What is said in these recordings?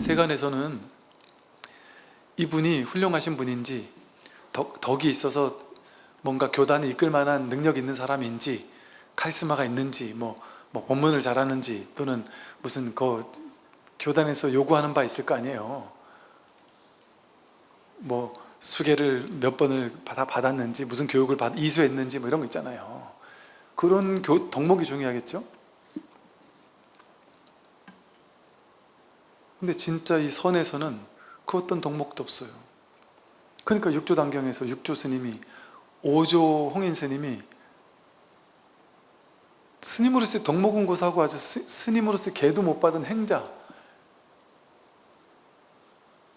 세간에서는 이분이 훌륭하신 분인지 덕이 있어서 뭔가 교단을 이끌 만한 능력 있는 사람인지 카리스마가 있는지 뭐 법문을 잘하는지 또는 무슨 교단에서 요구하는 바 있을 거 아니에요. 뭐 수계를 몇 번을 받았는지 무슨 교육을 이수했는지 뭐 이런 거 있잖아요. 그런 덕목이 중요하겠죠. 근데 진짜 이 선에서는 그 어떤 덕목도 없어요. 그러니까 육조단경에서 육조 스님이, 오조 홍인 스님이 스님으로서의 덕목은 고사하고 아주 스님으로서의 계도 못 받은 행자,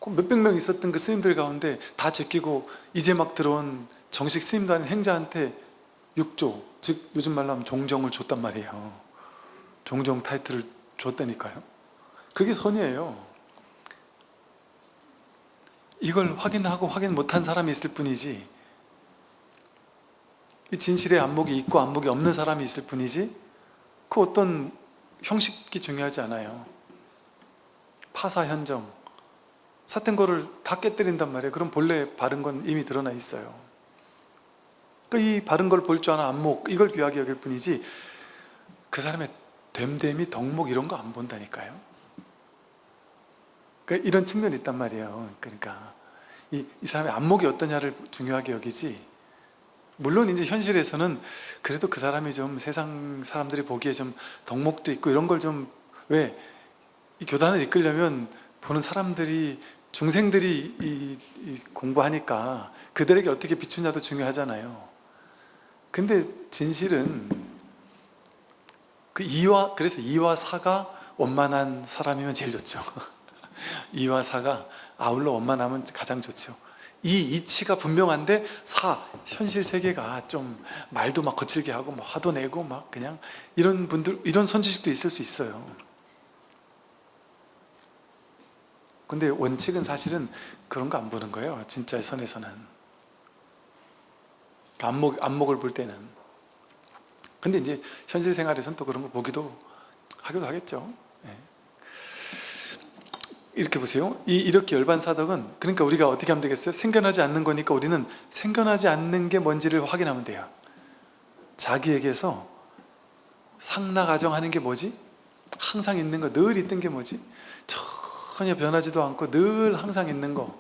몇백 명 있었던 그 스님들 가운데 다 제끼고 이제 막 들어온 정식 스님도 아닌 행자한테 육조, 즉 요즘 말로 하면 종정을 줬단 말이에요. 종정 타이틀을 줬다니까요. 그게 선이에요. 이걸 확인하고 확인 못한 사람이 있을 뿐이지, 이 진실의 안목이 있고 안목이 없는 사람이 있을 뿐이지, 그 어떤 형식이 중요하지 않아요. 파사, 현정, 사탱거를 다 깨뜨린단 말이에요. 그럼 본래 바른 건 이미 드러나 있어요. 또 이 바른 걸 볼 줄 아는 안목, 이걸 귀하게 여길 뿐이지 그 사람의 됨됨이, 덕목 이런 거 안 본다니까요. 그러니까 이런 측면이 있단 말이에요. 그러니까 이 사람의 안목이 어떠냐를 중요하게 여기지, 물론 이제 현실에서는 그래도 그 사람이 좀 세상 사람들이 보기에 좀 덕목도 있고 이런 걸 좀, 왜 이 교단을 이끌려면 보는 사람들이, 중생들이 공부하니까 그들에게 어떻게 비추냐도 중요하잖아요. 근데 진실은 그래서 이와 사가 원만한 사람이면 제일 좋죠. 이와 사가 아울러 원만하면 가장 좋죠. 이 이치가 분명한데 현실 세계가 좀 말도 막 거칠게 하고 뭐 화도 내고 막 그냥 이런 분들, 이런 선지식도 있을 수 있어요. 근데 원칙은 사실은 그런 거 안 보는 거예요. 진짜의 선에서는. 안목을 볼 때는. 근데 이제 현실 생활에서는 또 그런 거 보기도 하기도 하겠죠. 네. 이렇게 보세요. 이렇게 열반사덕은, 그러니까 우리가 어떻게 하면 되겠어요? 생겨나지 않는 거니까 우리는 생겨나지 않는 게 뭔지를 확인하면 돼요. 자기에게서 상나가정하는 게 뭐지? 항상 있는 거, 늘 있던 게 뭐지? 전혀 변하지도 않고 늘 항상 있는 거.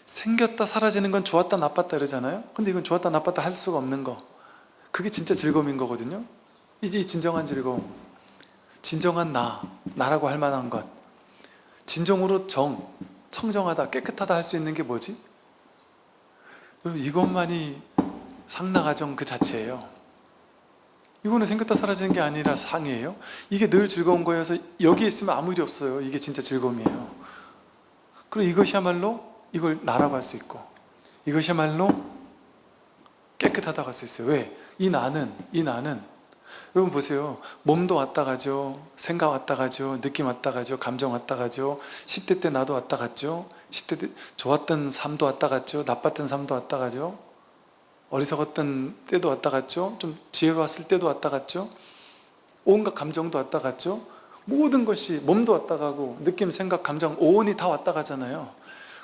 생겼다 사라지는 건 좋았다 나빴다 이러잖아요. 근데 이건 좋았다 나빴다 할 수가 없는 거. 그게 진짜 즐거움인 거거든요. 이제 이 진정한 즐거움, 진정한 나라고 할 만한 것, 진정으로 청정하다, 깨끗하다 할 수 있는 게 뭐지? 이것만이 상나가정 그 자체예요. 이거는 생겼다 사라지는 게 아니라 상이에요. 이게 늘 즐거운 거여서 여기에 있으면 아무 일이 없어요. 이게 진짜 즐거움이에요. 그리고 이것이야말로 이걸 나라고 할 수 있고, 이것이야말로 깨끗하다고 할 수 있어요. 왜? 이 나는 여러분 보세요. 몸도 왔다 가죠. 생각 왔다 가죠. 느낌 왔다 가죠. 감정 왔다 가죠. 10대 때 나도 왔다 갔죠. 10대 때 좋았던 삶도 왔다 갔죠. 나빴던 삶도 왔다 가죠. 어리석었던 때도 왔다 갔죠. 좀 지혜가 왔을 때도 왔다 갔죠. 온갖 감정도 왔다 갔죠. 모든 것이, 몸도 왔다 가고 느낌, 생각, 감정 오온이 다 왔다 가잖아요.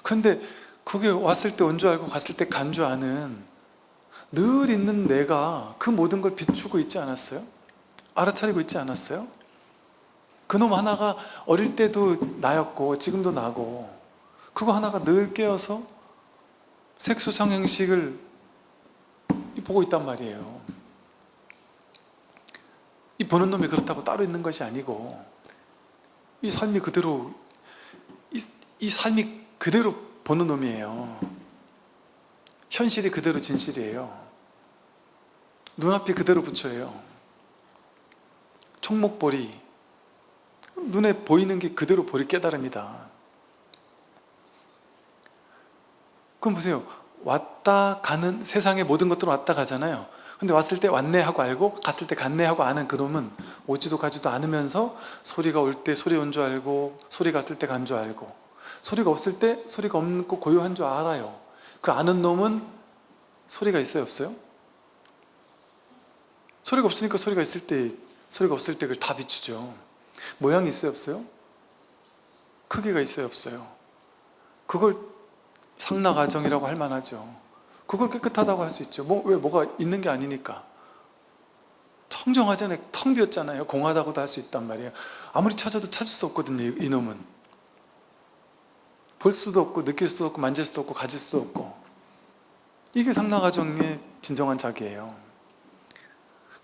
그런데 그게 왔을 때 온 줄 알고 갔을 때 간 줄 아는 늘 있는 내가 그 모든 걸 비추고 있지 않았어요? 알아차리고 있지 않았어요? 그놈 하나가 어릴 때도 나였고 지금도 나고, 그거 하나가 늘 깨어서 색수성형식을 보고 있단 말이에요. 이 보는 놈이 그렇다고 따로 있는 것이 아니고, 이 삶이 그대로, 이 삶이 그대로 보는 놈이에요. 현실이 그대로 진실이에요. 눈앞이 그대로 부처예요. 총목보리, 눈에 보이는 게 그대로 보리 깨달음이다. 그럼 보세요. 왔다 가는, 세상의 모든 것들은 왔다 가잖아요. 근데 왔을 때 왔네 하고 알고 갔을 때 갔네 하고 아는 그놈은 오지도 가지도 않으면서 소리가 올 때 소리 온 줄 알고, 소리 갔을 때 간 줄 알고, 소리가 없을 때 소리가 없고 고요한 줄 알아요. 그 아는 놈은 소리가 있어요, 없어요? 소리가 없으니까 소리가 있을 때, 소리가 없을 때 그걸 다 비추죠. 모양이 있어요, 없어요? 크기가 있어요, 없어요? 그걸 상나가정이라고 할 만하죠. 그걸 깨끗하다고 할 수 있죠. 왜 뭐가 있는 게 아니니까. 청정하잖아요. 텅 비었잖아요. 공하다고도 할 수 있단 말이에요. 아무리 찾아도 찾을 수 없거든요, 이놈은. 볼 수도 없고 느낄 수도 없고 만질 수도 없고 가질 수도 없고. 이게 상나가정의 진정한 자기예요.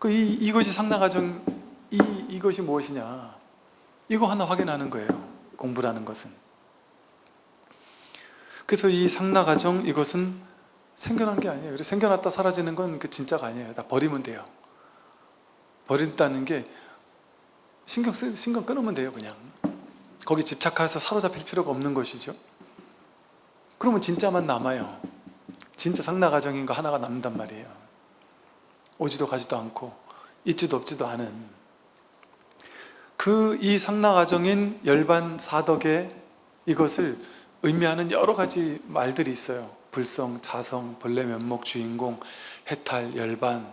이것이 상나가정, 이것이 무엇이냐, 이거 하나 확인하는 거예요, 공부라는 것은. 그래서 이 상나가정, 이것은 생겨난 게 아니에요. 그래서 생겨났다 사라지는 건 그 진짜가 아니에요. 다 버리면 돼요. 버린다는 게 신경 끊으면 돼요. 그냥 거기 집착해서 사로잡힐 필요가 없는 것이죠. 그러면 진짜만 남아요. 진짜 상나가정인 거 하나가 남는단 말이에요. 오지도 가지도 않고 있지도 없지도 않은 이 상나가정인 열반사덕에 이것을 의미하는 여러 가지 말들이 있어요. 불성, 자성, 본래 면목, 주인공, 해탈, 열반,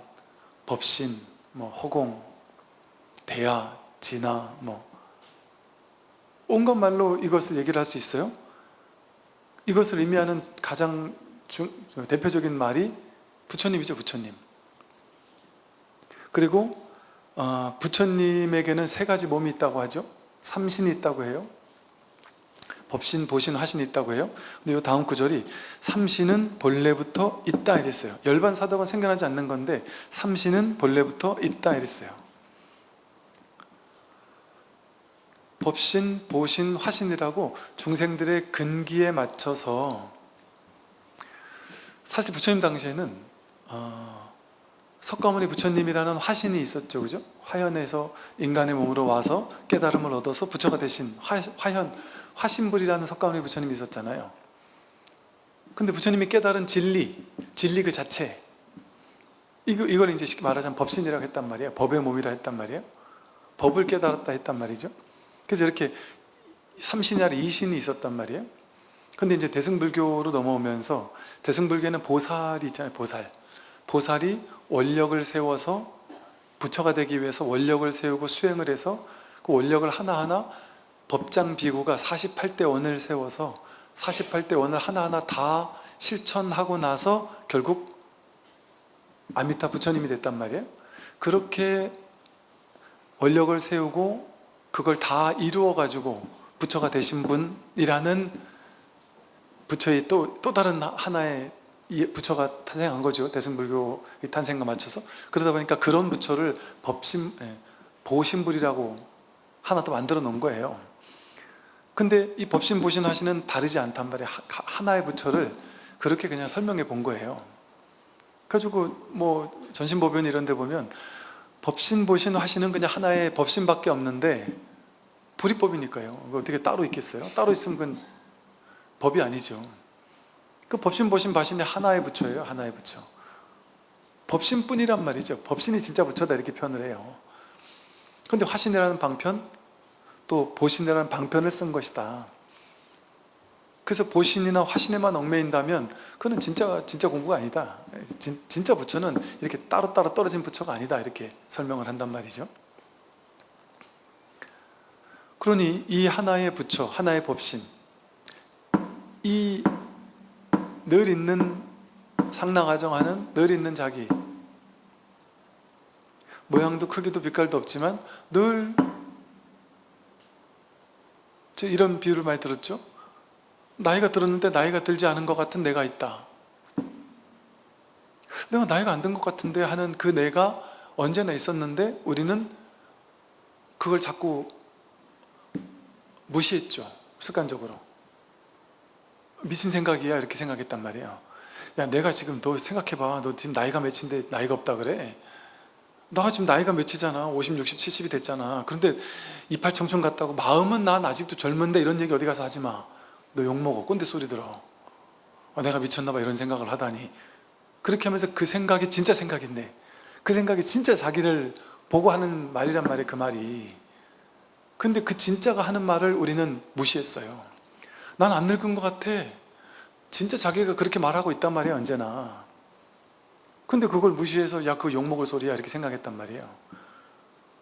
법신, 허공, 대야, 진화, 온갖 말로 이것을 얘기를 할 수 있어요. 이것을 의미하는 가장 대표적인 말이 부처님이죠. 부처님. 그리고 부처님에게는 세 가지 몸이 있다고 하죠. 삼신이 있다고 해요. 법신, 보신, 화신이 있다고 해요. 근데 이 다음 구절이 삼신은 본래부터 있다 이랬어요. 열반사덕은 생겨나지 않는 건데 삼신은 본래부터 있다 이랬어요. 법신, 보신, 화신이라고 중생들의 근기에 맞춰서, 사실 부처님 당시에는 석가모니 부처님이라는 화신이 있었죠. 그죠? 화현에서 인간의 몸으로 와서 깨달음을 얻어서 부처가 되신 화신불이라는 석가모니 부처님이 있었잖아요. 근데 부처님이 깨달은 진리 그 자체, 이걸 이제 쉽게 말하자면 법신이라고 했단 말이에요. 법의 몸이라 했단 말이에요. 법을 깨달았다 했단 말이죠. 그래서 이렇게 삼신이 아니라 이신이 있었단 말이에요. 근데 이제 대승불교로 넘어오면서, 대승불교에는 보살이 있잖아요. 보살이 원력을 세워서 부처가 되기 위해서 원력을 세우고 수행을 해서 그 원력을 하나하나 법장 비구가 48대 원을 세워서 48대 원을 하나하나 다 실천하고 나서 결국 아미타 부처님이 됐단 말이에요. 그렇게 원력을 세우고 그걸 다 이루어 가지고 부처가 되신 분이라는, 부처의 또 다른 하나의 부처가 탄생한 거죠. 대승불교의 탄생과 맞춰서. 그러다 보니까 그런 부처를 보신불이라고 하나 또 만들어 놓은 거예요. 근데 이 법신, 보신, 화신은 다르지 않단 말이에요. 하나의 부처를 그렇게 그냥 설명해 본 거예요. 그래가지고 전신보변 이런 데 보면 법신, 보신, 화신은 그냥 하나의 법신밖에 없는데 불이법이니까요. 어떻게 따로 있겠어요? 따로 있으면 그건 법이 아니죠. 그 법신, 보신, 화신이 하나의 부처예요. 하나의 부처. 법신뿐이란 말이죠. 법신이 진짜 부처다 이렇게 표현을 해요. 그런데 화신이라는 방편, 또 보신이라는 방편을 쓴 것이다. 그래서 보신이나 화신에만 얽매인다면 그건 진짜 공부가 아니다. 진짜 부처는 이렇게 따로따로 떨어진 부처가 아니다. 이렇게 설명을 한단 말이죠. 그러니 이 하나의 부처, 하나의 법신, 이 늘 있는 상나가정하는 늘 있는 자기, 모양도 크기도 빛깔도 없지만 늘, 이런 비유를 많이 들었죠. 나이가 들었는데 나이가 들지 않은 것 같은 내가 있다. 내가 나이가 안 든 것 같은데 하는 그 내가 언제나 있었는데 우리는 그걸 자꾸 무시했죠. 습관적으로. 미친 생각이야 이렇게 생각했단 말이에요. 야, 내가 지금, 너 생각해봐. 너 지금 나이가 몇인데 나이가 없다 그래? 나 지금 나이가 몇이잖아. 50, 60, 70이 됐잖아. 그런데 이팔 청춘 같다고, 마음은 난 아직도 젊은데 이런 얘기 어디 가서 하지 마. 너 욕먹어. 꼰대 소리 들어. 내가 미쳤나 봐 이런 생각을 하다니. 그렇게 하면서 그 생각이 진짜 생각인데, 그 생각이 진짜 자기를 보고 하는 말이란 말이에요. 그 말이. 근데 그 진짜가 하는 말을 우리는 무시했어요. 난 안 늙은 것 같아. 진짜 자기가 그렇게 말하고 있단 말이에요. 언제나. 근데 그걸 무시해서 야, 그거 욕먹을 소리야 이렇게 생각했단 말이에요.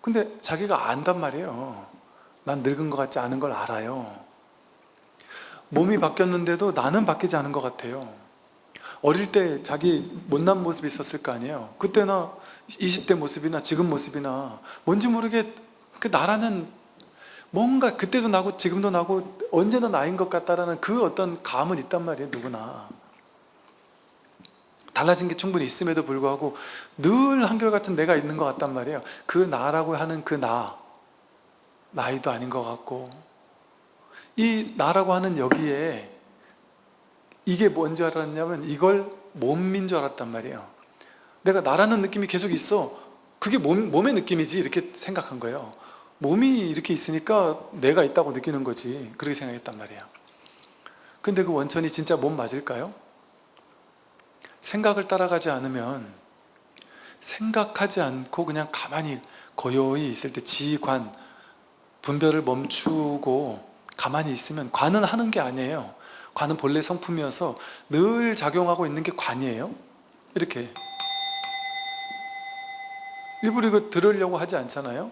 근데 자기가 안단 말이에요. 난 늙은 것 같지 않은 걸 알아요. 몸이 바뀌었는데도 나는 바뀌지 않은 것 같아요. 어릴 때 자기 못난 모습이 있었을 거 아니에요. 그때나 20대 모습이나 지금 모습이나 뭔지 모르게 그 나라는 뭔가 그때도 나고 지금도 나고 언제나 나인 것 같다라는 그 어떤 감은 있단 말이에요. 누구나 달라진 게 충분히 있음에도 불구하고 늘 한결같은 내가 있는 것 같단 말이에요. 그 나라고 하는 그 나이도 아닌 것 같고, 이 나라고 하는 여기에 이게 뭔 줄 알았냐면 이걸 몸인 줄 알았단 말이에요. 내가 나라는 느낌이 계속 있어. 그게 몸의 느낌이지 이렇게 생각한 거예요. 몸이 이렇게 있으니까 내가 있다고 느끼는 거지, 그렇게 생각했단 말이에요. 근데 그 원천이 진짜 몸 맞을까요? 생각을 따라가지 않으면, 생각하지 않고 그냥 가만히 고요히 있을 때 지관, 분별을 멈추고 가만히 있으면, 관은 하는 게 아니에요. 관은 본래 성품이어서 늘 작용하고 있는 게 관이에요. 이렇게 일부러 이거 들으려고 하지 않잖아요.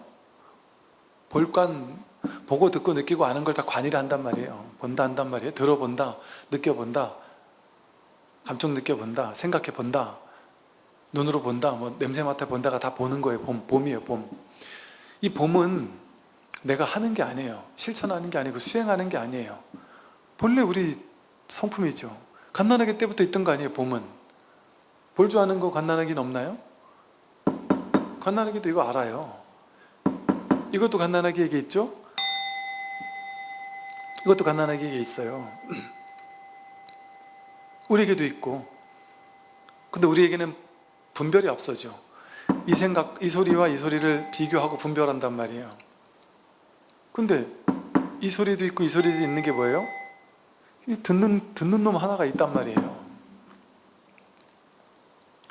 볼관, 보고 듣고 느끼고 아는 걸 다 관이라 한단 말이에요. 본다 한단 말이에요. 들어본다, 느껴본다, 감촉 느껴본다, 생각해본다, 눈으로 본다, 뭐 냄새 맡아본다가 다 보는 거예요. 봄이에요. 봄. 이 봄은 내가 하는 게 아니에요. 실천하는 게 아니고 수행하는 게 아니에요. 본래 우리 성품이죠. 갓난아기 때부터 있던 거 아니에요. 봄은 볼 줄 아는 거 갓난아기는 없나요? 갓난아기도 이거 알아요. 이것도 갓난아기에게 있죠? 이것도 갓난아기에게 있어요. 우리에게도 있고. 근데 우리에게는 분별이 없어져. 이 생각, 이 소리와 이 소리를 비교하고 분별한단 말이에요. 근데 이 소리도 있고 이 소리도 있는 게 뭐예요? 듣는 놈 하나가 있단 말이에요.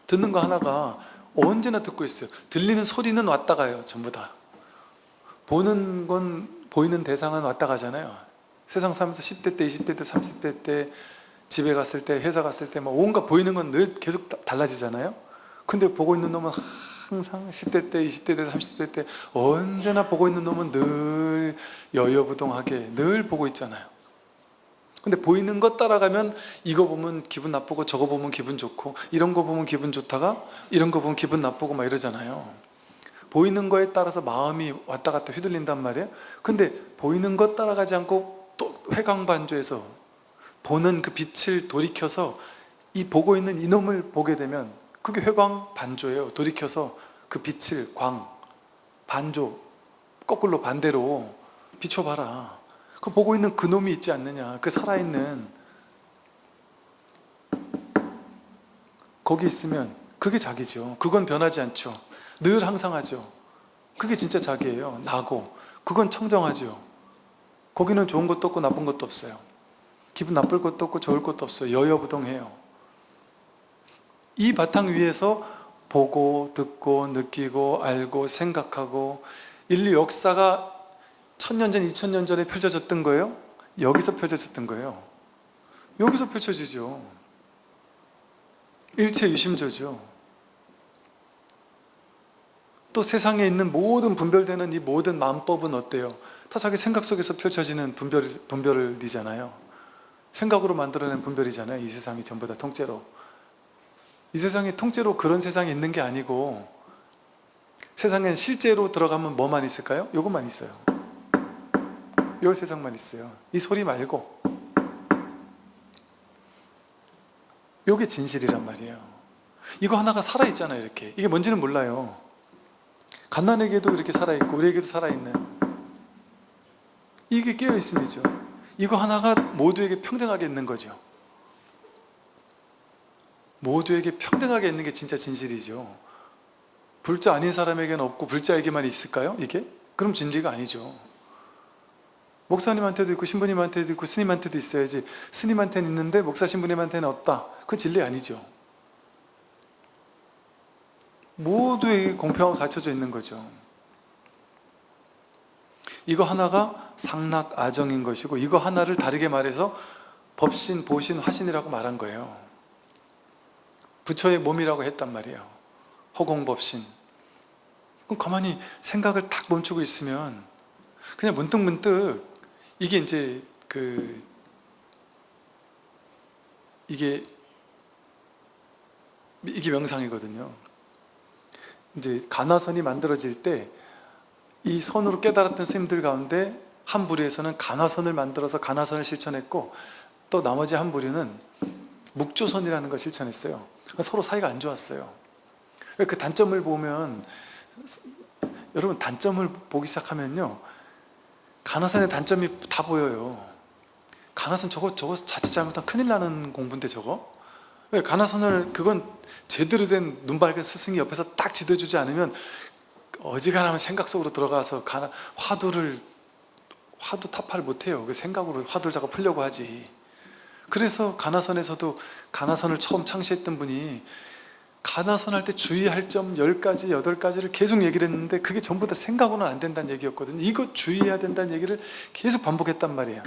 듣는 거 하나가 언제나 듣고 있어요. 들리는 소리는 왔다 가요. 전부 다. 보는 건, 보이는 대상은 왔다 가잖아요. 세상 살면서 10대 때, 20대 때, 30대 때, 집에 갔을 때, 회사 갔을 때, 뭐 온갖 보이는 건 늘 계속 달라지잖아요. 근데 보고 있는 놈은 항상 10대 때, 20대 때, 30대 때 언제나 보고 있는 놈은 늘 여여부동하게 늘 보고 있잖아요. 근데 보이는 것 따라가면 이거 보면 기분 나쁘고 저거 보면 기분 좋고, 이런 거 보면 기분 좋다가 이런 거 보면 기분 나쁘고 막 이러잖아요. 보이는 거에 따라서 마음이 왔다 갔다 휘둘린단 말이에요. 근데 보이는 것 따라가지 않고 또 회광반조해서 보는 그 빛을 돌이켜서 이 보고 있는 이놈을 보게 되면 그게 회광반조예요. 돌이켜서 그 빛을 반조, 거꾸로 반대로 비춰봐라. 그 보고 있는 그 놈이 있지 않느냐. 그 살아있는, 거기 있으면 그게 자기죠. 그건 변하지 않죠. 늘 항상하죠. 그게 진짜 자기예요. 나고. 그건 청정하죠. 거기는 좋은 것도 없고 나쁜 것도 없어요. 기분 나쁠 것도 없고 좋을 것도 없어요. 여여부동해요. 이 바탕 위에서 보고 듣고 느끼고 알고 생각하고, 인류 역사가 1000년 전, 2000년 전에 펼쳐졌던 거예요? 여기서 펼쳐졌던 거예요. 여기서 펼쳐지죠. 일체 유심조죠. 또 세상에 있는 모든 분별되는 이 모든 마음법은 어때요? 다 자기 생각 속에서 펼쳐지는 분별이잖아요. 생각으로 만들어낸 분별이잖아요. 이 세상이 전부 다 통째로. 이 세상이 통째로 그런 세상이 있는 게 아니고, 세상엔 실제로 들어가면 뭐만 있을까요? 요것만 있어요. 요 세상만 있어요. 이 소리 말고. 요게 진실이란 말이에요. 이거 하나가 살아있잖아요. 이렇게. 이게 뭔지는 몰라요. 갓난에게도 이렇게 살아있고 우리에게도 살아있는, 이게 깨어있음이죠. 이거 하나가 모두에게 평등하게 있는 거죠. 모두에게 평등하게 있는 게 진짜 진실이죠. 불자 아닌 사람에게는 없고 불자에게만 있을까요? 이게? 그럼 진리가 아니죠. 목사님한테도 있고 신부님한테도 있고 스님한테도 있어야지, 스님한테는 있는데 목사 신부님한테는 없다. 그 진리 아니죠. 모두에게 공평하게 갖춰져 있는 거죠. 이거 하나가 상락아정인 것이고, 이거 하나를 다르게 말해서 법신, 보신, 화신이라고 말한 거예요. 부처의 몸이라고 했단 말이에요. 허공법신. 그럼 가만히 생각을 탁 멈추고 있으면 그냥 문득문득 이게 이제 이게 명상이거든요. 이제 가나선이 만들어질 때 이 선으로 깨달았던 스님들 가운데 한 부류에서는 가나선을 만들어서 가나선을 실천했고, 또 나머지 한 부류는 묵조선이라는 걸 실천했어요. 서로 사이가 안 좋았어요. 그 단점을 보면, 여러분 단점을 보기 시작하면요, 가나선의 단점이 다 보여요. 가나선 저거 자칫 잘못하면 큰일 나는 공부인데 저거? 왜 가나선을, 그건 제대로 된 눈 밝은 스승이 옆에서 딱 지도해주지 않으면 어지간하면 생각 속으로 들어가서 화두 타파를 못해요. 그 생각으로 화두를 자꾸 풀려고 하지. 그래서 가나선에서도, 가나선을 처음 창시했던 분이 가나선 할 때 주의할 점 10가지, 8가지를 계속 얘기를 했는데 그게 전부 다 생각으로는 안 된다는 얘기였거든요. 이거 주의해야 된다는 얘기를 계속 반복했단 말이에요.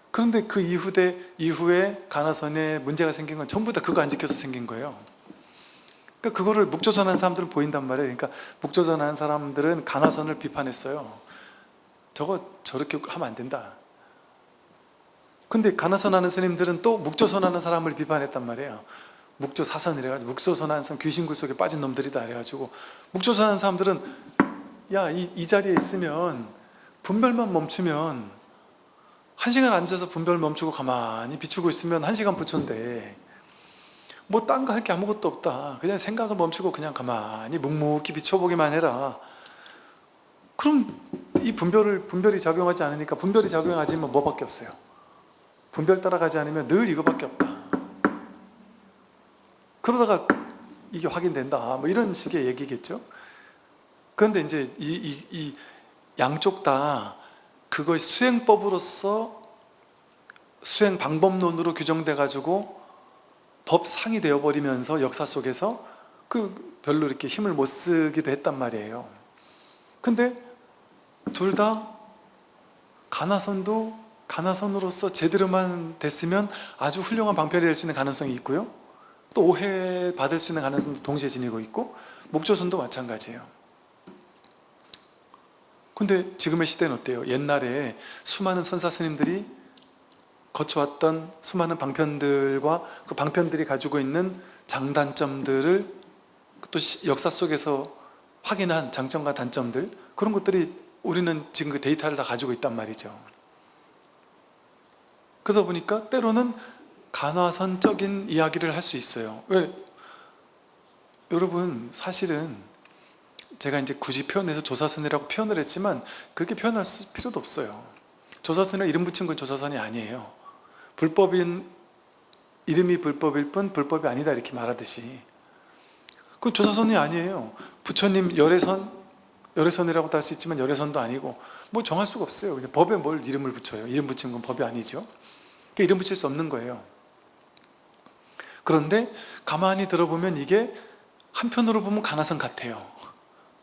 그런데 그 이후에 가나선에 문제가 생긴 건 전부 다 그거 안 지켜서 생긴 거예요. 그러니까 그거를 묵조선하는 사람들은 보인단 말이에요. 그러니까 묵조선하는 사람들은 가나선을 비판했어요. 저거 저렇게 하면 안 된다. 근데 가나선하는 스님들은 또 묵조선하는 사람을 비판했단 말이에요. 묵조사선이래가지고, 묵조선하는 사람 귀신굴 속에 빠진 놈들이다 이래가지고, 묵조선하는 사람들은 야, 이 자리에 있으면 분별만 멈추면 1시간 앉아서 분별 멈추고 가만히 비추고 있으면 1시간 부처인데 뭐 딴 거 할 게 아무것도 없다. 그냥 생각을 멈추고 그냥 가만히 묵묵히 비춰보기만 해라. 그럼 이 분별이 작용하지 않으니까, 분별이 작용하지 않으면 뭐밖에 없어요. 분별 따라가지 않으면 늘 이거밖에 없다. 그러다가 이게 확인된다, 뭐 이런 식의 얘기겠죠. 그런데 이제 이 양쪽 다 그거의 수행법으로서, 수행 방법론으로 규정돼 가지고 법상이 되어버리면서 역사 속에서 별로 이렇게 힘을 못 쓰기도 했단 말이에요. 근데 둘 다, 가나선도 가나선으로서 제대로만 됐으면 아주 훌륭한 방편이 될 수 있는 가능성이 있고요, 또 오해받을 수 있는 가능성도 동시에 지니고 있고, 묵조선도 마찬가지예요. 근데 지금의 시대는 어때요? 옛날에 수많은 선사 스님들이 거쳐왔던 수많은 방편들과 그 방편들이 가지고 있는 장단점들을 또 역사 속에서 확인한 장점과 단점들, 그런 것들이 우리는 지금 그 데이터를 다 가지고 있단 말이죠. 그러다 보니까 때로는 간화선적인 이야기를 할 수 있어요. 왜? 여러분, 사실은 제가 이제 굳이 표현해서 조사선이라고 표현을 했지만 그렇게 표현할 필요도 없어요. 조사선을 이름 붙인 건 조사선이 아니에요. 이름이 불법일 뿐 불법이 아니다 이렇게 말하듯이, 그건 조사선이 아니에요. 부처님 열애선이라고도 할 수 있지만 열애선도 아니고, 뭐 정할 수가 없어요. 그냥 법에 뭘 이름을 붙여요. 이름 붙인 건 법이 아니죠. 그러니까 이름 붙일 수 없는 거예요. 그런데 가만히 들어보면 이게 한편으로 보면 가나선 같아요.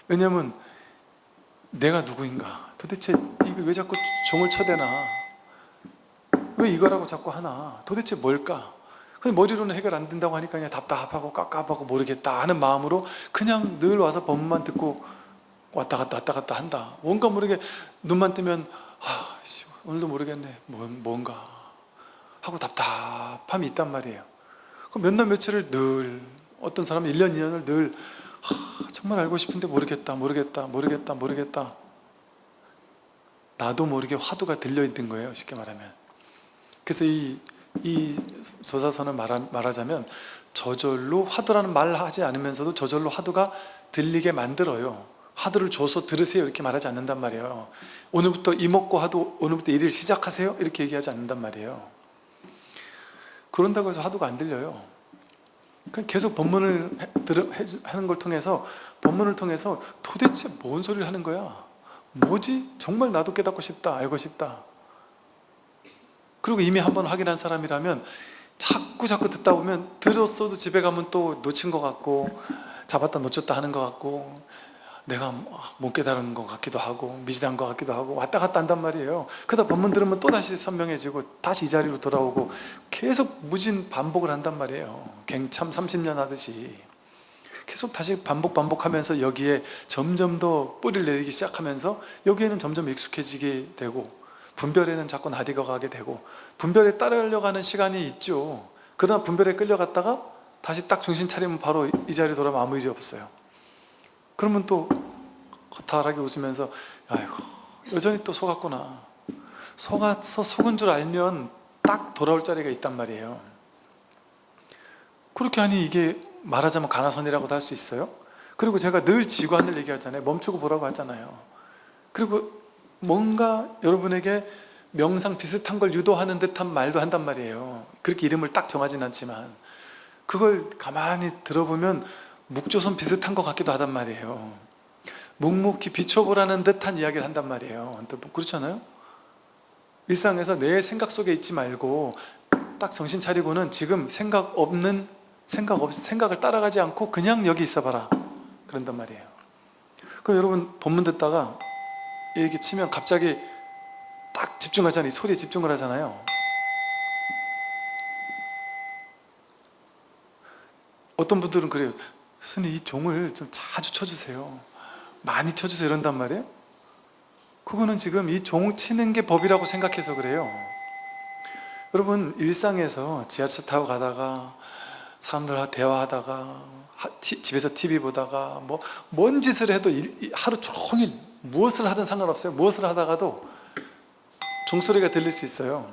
왜냐하면 내가 누구인가? 도대체 이거 왜 자꾸 종을 쳐대나? 왜 이거라고 자꾸 하나? 도대체 뭘까? 그냥 머리로는 해결 안 된다고 하니까 그냥 답답하고 깝깝하고 모르겠다 하는 마음으로 그냥 늘 와서 법만 듣고 왔다 갔다 한다. 뭔가 모르게 눈만 뜨면 오늘도 모르겠네, 뭔가 하고 답답함이 있단 말이에요. 그럼 몇 날 며칠을 늘, 어떤 사람은 1년 2년을 늘 정말 알고 싶은데 모르겠다. 나도 모르게 화두가 들려있는 거예요, 쉽게 말하면. 그래서 이 조사선을 말하자면 저절로, 화두라는 말을 하지 않으면서도 저절로 화두가 들리게 만들어요. 화두를 줘서 들으세요 이렇게 말하지 않는단 말이에요. 오늘부터 이목고 화두, 오늘부터 일을 시작하세요 이렇게 얘기하지 않는단 말이에요. 그런다고 해서 화두가 안 들려요. 계속 법문을 하는 걸 통해서, 법문을 통해서 도대체 뭔 소리를 하는 거야? 뭐지? 정말 나도 깨닫고 싶다, 알고 싶다. 그리고 이미 한번 확인한 사람이라면 자꾸 듣다 보면, 들었어도 집에 가면 또 놓친 것 같고 잡았다 놓쳤다 하는 것 같고, 내가 못 깨달은 것 같기도 하고 미진한 것 같기도 하고 왔다 갔다 한단 말이에요. 그러다 법문 들으면 또다시 선명해지고 다시 이 자리로 돌아오고 계속 무진 반복을 한단 말이에요. 갱참 30년 하듯이 계속 다시 반복하면서 여기에 점점 더 뿌리를 내리기 시작하면서 여기에는 점점 익숙해지게 되고, 분별에는 자꾸 나디가 가게 되고, 분별에 따르려고 하는 시간이 있죠. 그러나 분별에 끌려갔다가 다시 딱 정신 차리면 바로 이 자리에 돌아오면 아무 일이 없어요. 그러면 또 허탈하게 웃으면서 아이고 여전히 또 속았구나. 속아서 속은 줄 알면 딱 돌아올 자리가 있단 말이에요. 그렇게 하니 이게 말하자면 가나선이라고도 할 수 있어요. 그리고 제가 늘 지관을 얘기하잖아요. 멈추고 보라고 하잖아요. 그리고 뭔가 여러분에게 명상 비슷한 걸 유도하는 듯한 말도 한단 말이에요. 그렇게 이름을 딱 정하진 않지만 그걸 가만히 들어보면 묵조선 비슷한 것 같기도 하단 말이에요. 묵묵히 비춰보라는 듯한 이야기를 한단 말이에요. 그렇잖아요? 일상에서 내 생각 속에 있지 말고 딱 정신 차리고는 지금 생각을 따라가지 않고 그냥 여기 있어봐라. 그런단 말이에요. 그럼 여러분 본문 듣다가 이렇게 치면 갑자기 딱 집중하잖아요. 이 소리에 집중을 하잖아요. 어떤 분들은 그래요. 스님 이 종을 좀 자주 쳐주세요. 많이 쳐주세요. 이런단 말이에요. 그거는 지금 이 종 치는 게 법이라고 생각해서 그래요. 여러분 일상에서 지하철 타고 가다가 사람들과 대화하다가 집에서 TV 보다가 뭔 짓을 해도 하루 종일 무엇을 하든 상관없어요. 무엇을 하다가도 종소리가 들릴 수 있어요.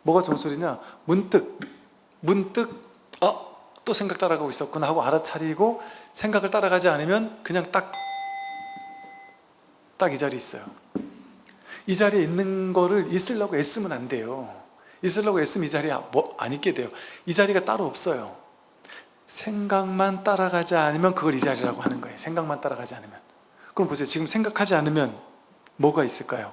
뭐가 종소리냐? 문득 또 생각 따라가고 있었구나 하고 알아차리고 생각을 따라가지 않으면 그냥 딱 이 자리에 있어요. 이 자리에 있는 거를 있으려고 애쓰면 안 돼요. 있으려고 애쓰면 이 자리에 안 있게 돼요. 이 자리가 따로 없어요. 생각만 따라가지 않으면 그걸 이 자리라고 하는 거예요. 생각만 따라가지 않으면. 그럼 보세요. 지금 생각하지 않으면 뭐가 있을까요?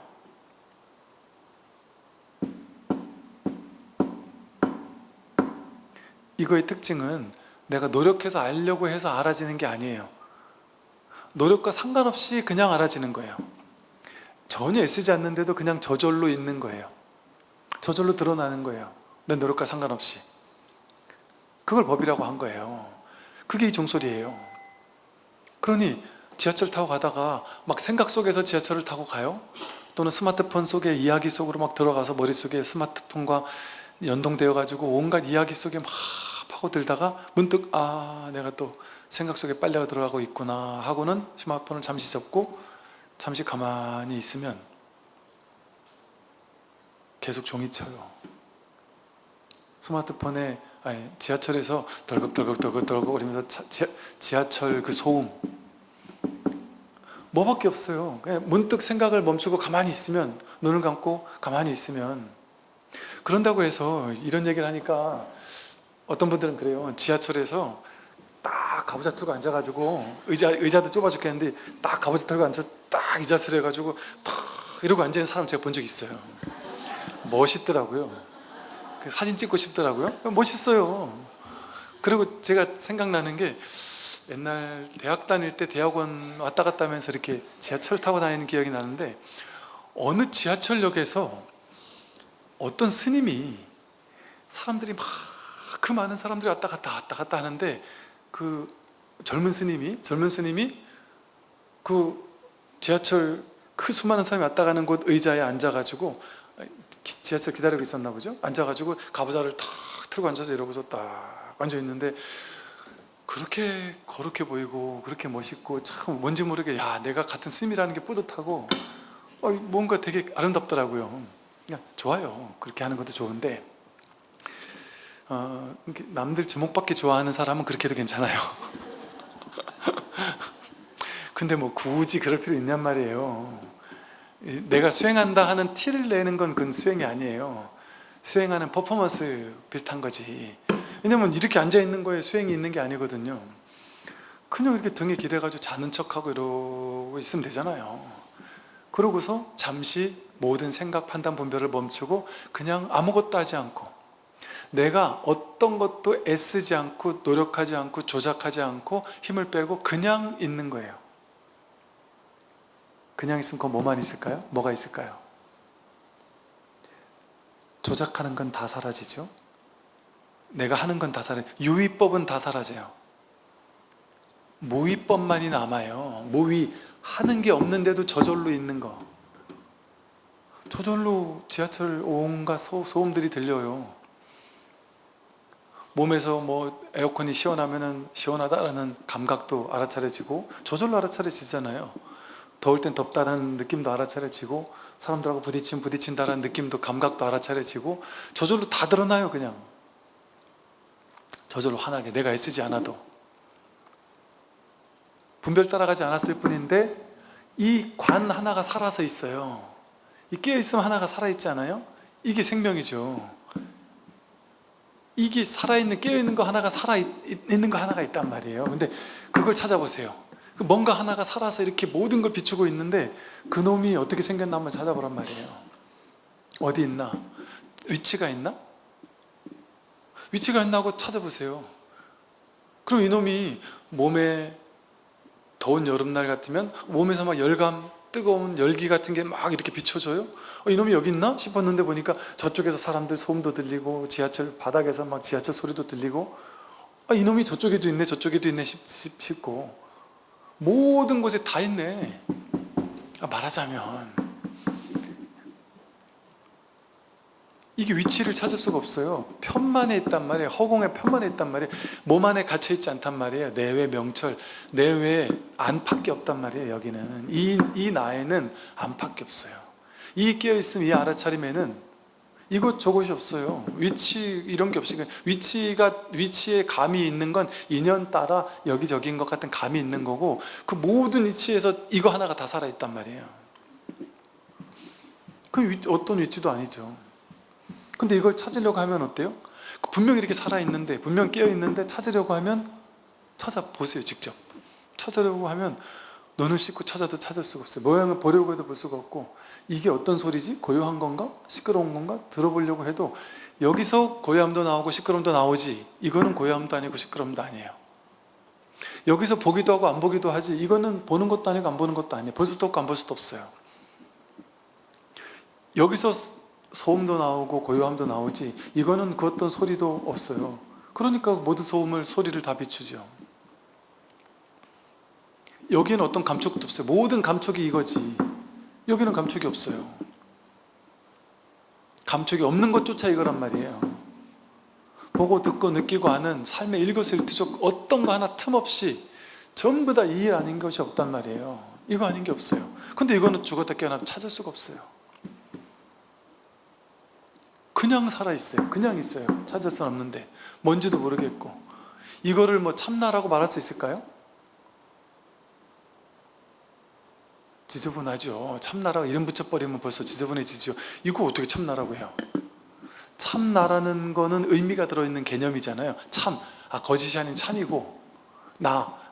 이거의 특징은 내가 노력해서 알려고 해서 알아지는 게 아니에요. 노력과 상관없이 그냥 알아지는 거예요. 전혀 애쓰지 않는데도 그냥 저절로 있는 거예요. 저절로 드러나는 거예요. 내 노력과 상관없이. 그걸 법이라고 한 거예요. 그게 이 종소리예요. 그러니 지하철 타고 가다가 막 생각 속에서 지하철을 타고 가요? 또는 스마트폰 속에 이야기 속으로 막 들어가서 머릿속에 스마트폰과 연동되어 가지고 온갖 이야기 속에 막 파고들다가 문득 내가 또 생각 속에 빨려가 들어가고 있구나 하고는 스마트폰을 잠시 접고 잠시 가만히 있으면 계속 종이 쳐요. 스마트폰에 지하철에서 덜컥덜컥거리면서 지하철 그 소음 뭐밖에 없어요. 그냥 문득 생각을 멈추고 가만히 있으면, 눈을 감고 가만히 있으면. 그런다고 해서 이런 얘기를 하니까 어떤 분들은 그래요. 지하철에서 딱 가부좌 틀고 앉아가지고 의자도 좁아 죽겠는데 딱 가부좌 틀고 앉아 딱 의자스레 해가지고 딱 이러고 앉아있는 사람 제가 본 적 있어요. 멋있더라고요. 사진 찍고 싶더라고요. 멋있어요. 그리고 제가 생각나는 게 옛날 대학 다닐 때 대학원 왔다 갔다 하면서 이렇게 지하철 타고 다니는 기억이 나는데, 어느 지하철역에서 어떤 스님이 사람들이 막 그 많은 사람들이 왔다 갔다 하는데 그 젊은 스님이 그 지하철 그 수많은 사람이 왔다 가는 곳 의자에 앉아가지고 지하철 기다리고 있었나 보죠. 앉아가지고 가부좌를 탁 틀고 앉아서 이러고서 딱 앉아있는데 그렇게 거룩해 보이고 그렇게 멋있고 참 뭔지 모르게 내가 같은 스님이라는 게 뿌듯하고 뭔가 되게 아름답더라고요. 그냥 좋아요. 그렇게 하는 것도 좋은데 남들 주목받기 좋아하는 사람은 그렇게 해도 괜찮아요. 근데 굳이 그럴 필요 있냔 말이에요. 내가 수행한다 하는 티를 내는 건 그건 수행이 아니에요. 수행하는 퍼포먼스 비슷한 거지. 왜냐면 이렇게 앉아있는 거에 수행이 있는 게 아니거든요. 그냥 이렇게 등에 기대가지고 자는 척하고 이러고 있으면 되잖아요. 그러고서 잠시 모든 생각, 판단, 분별을 멈추고 그냥 아무것도 하지 않고, 내가 어떤 것도 애쓰지 않고 노력하지 않고 조작하지 않고 힘을 빼고 그냥 있는 거예요. 그냥 있으면 그건 뭐만 있을까요? 뭐가 있을까요? 조작하는 건 다 사라지죠. 내가 하는 건 다 사라져요. 유의법은 다 사라져요. 무의법만이 남아요. 무의, 하는 게 없는데도 저절로 있는 거. 저절로 지하철 온갖 소음들이 들려요. 몸에서 뭐 에어컨이 시원하면은 시원하다라는 감각도 알아차려지고 저절로 알아차려지잖아요. 더울 땐 덥다라는 느낌도 알아차려지고 사람들하고 부딪힌다라는 느낌도 감각도 알아차려지고 저절로 다 드러나요. 그냥 저절로 환하게 내가 애쓰지 않아도 분별 따라가지 않았을 뿐인데 이 관 하나가 살아서 있어요. 이 깨어있으면 하나가 살아있지 않아요? 이게 생명이죠. 이게 살아있는 깨어있는 거 하나가 살아있는 거 하나가 있단 말이에요. 근데 그걸 찾아보세요. 뭔가 하나가 살아서 이렇게 모든 걸 비추고 있는데 그놈이 어떻게 생겼나 한번 찾아보란 말이에요. 어디 있나? 위치가 있나? 위치가 있나 하고 찾아보세요. 그럼 이놈이 몸에 더운 여름날 같으면 몸에서 막 열감, 뜨거운 열기 같은 게 막 이렇게 비춰져요. 이놈이 여기 있나 싶었는데 보니까 저쪽에서 사람들 소음도 들리고 지하철 바닥에서 막 지하철 소리도 들리고 이놈이 저쪽에도 있네 저쪽에도 있네 싶고 모든 곳에 다 있네. 말하자면 이게 위치를 찾을 수가 없어요. 편만에 있단 말이에요. 허공의 편만에 있단 말이에요. 몸 안에 갇혀있지 않단 말이에요. 내외 명철, 내외 안팎이 없단 말이에요. 여기는 이 나에는 안팎이 없어요. 이 깨어있음, 이 알아차림에는 이것 저것이 없어요. 위치 이런 게 없으니까 위치에 감이 있는 건 인연 따라 여기저기인 것 같은 감이 있는 거고 그 모든 위치에서 이거 하나가 다 살아있단 말이에요. 그 어떤 위치도 아니죠. 근데 이걸 찾으려고 하면 어때요? 분명히 이렇게 살아있는데 분명 깨어있는데 찾으려고 하면 찾아보세요. 직접 찾으려고 하면 눈을 씻고 찾아도 찾을 수가 없어요. 모양을 보려고 해도 볼 수가 없고 이게 어떤 소리지? 고요한 건가? 시끄러운 건가? 들어보려고 해도 여기서 고요함도 나오고 시끄러움도 나오지 이거는 고요함도 아니고 시끄러움도 아니에요. 여기서 보기도 하고 안 보기도 하지 이거는 보는 것도 아니고 안 보는 것도 아니에요. 볼 수도 없고 안 볼 수도 없어요. 여기서 소음도 나오고 고요함도 나오지 이거는 그 어떤 소리도 없어요. 그러니까 모든 소리를 다 비추죠. 여기는 어떤 감촉도 없어요. 모든 감촉이 이거지 여기는 감촉이 없어요. 감촉이 없는 것조차 이거란 말이에요. 보고 듣고 느끼고 아는 삶의 일거수일투족 어떤 거 하나 틈없이 전부 다 이 일 아닌 것이 없단 말이에요. 이거 아닌 게 없어요. 근데 이거는 죽었다 깨어나도 찾을 수가 없어요. 그냥 살아있어요. 그냥 있어요. 찾을 수는 없는데 뭔지도 모르겠고 이거를 뭐 참나라고 말할 수 있을까요? 지저분하죠. 참나라고 이름 붙여버리면 벌써 지저분해지죠. 이거 어떻게 참나라고 해요? 참나라는 거는 의미가 들어있는 개념이잖아요. 참, 거짓이 아닌 참이고